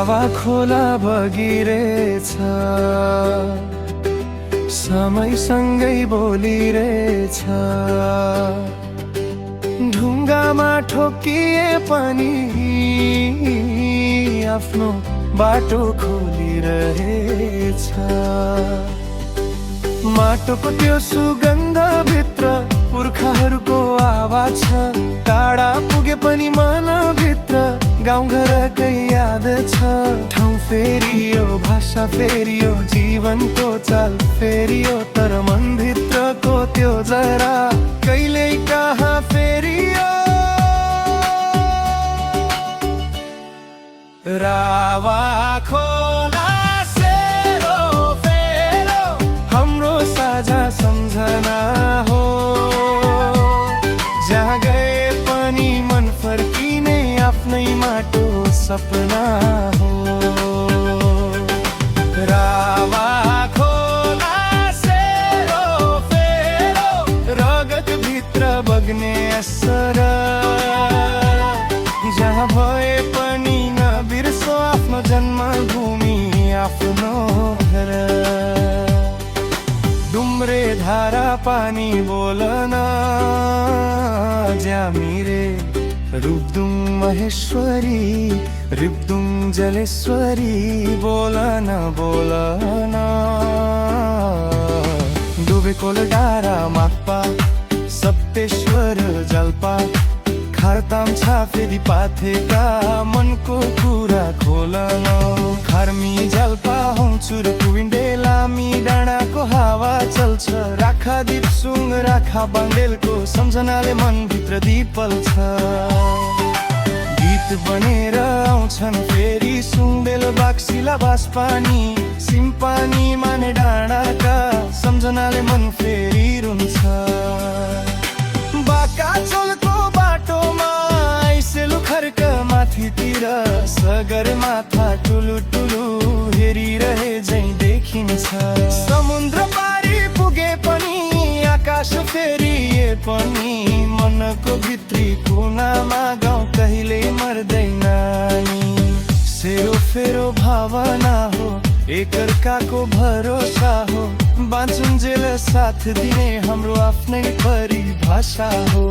रावा खोला बगिरहेछ, समयसँगै बोलिरहेछ। ढुङ्गामा ठोकिए पनि आफ्नो बाटो खोलिरहेछ। माटोको त्यो सुगन्ध भित्र पुर्खाहरूको आवाज छ। टाढा पुगे पनि मनभित्र गाउँघरकै याद छ। ठाउँ फेरियो, भाषा फेरियो, जीवनको चाल फेरियो, तर मनभित्रको त्यो जरा कहिल्यै कहाँ फेरियो। रावा खोला सेरो फेरो हाम्रो साझा सम्झना हो। जहाँ गए पनि मन फर्किने आफ्नै माटो सपना हो। रावा खोला सेरो फेरो रगत भित्र बग्ने असर। जहाँ भए पनि नबिर्सो आफ्नो जन्मभूमि, आफ्नो घर। डुम्रे धारा पानी बोलन ज्यामिरे, रुपदुङ महेश्वरी, रुपदुङ जलेश्वरी बोलन बोलन। डुबेकोल डाँडा माक्पा, सप्तेश्वर जाल्पा, खारताम छाफेदी पाथेका मनको कुरा खोलन। खार्मी जाल्पा हौचुर कुविन्डे लामी डाँडाको हावा चल्छ। राखा दिपसुङ राखा बाङ्डेलको सम्झनाले मनभित्र दिपल छ। गीत बनेर आउँछन् फेरि सुङ्देल बाक्सिला बासपानी, सिम्पानी माने डाँडाका सम्झनाले मन फेरि रुन्छ। बाका चोलको बाटोमा आइसेलु खर्क माथितिर, सगरमाथा टुलु टुलु हेरिरहे झैँ देखिन्छ। समुद्र पारी पुगे पनि आकाश फेरिए पनि मनको भित्री कुनामा गाउँ कहिल्यै मर्दैन नि। सेरो फेरो भावना हो, एकअर्काको भरोसा हो। बाँचुन्जेल साथ दिने हाम्रो आफ्नै परिभाषा हो।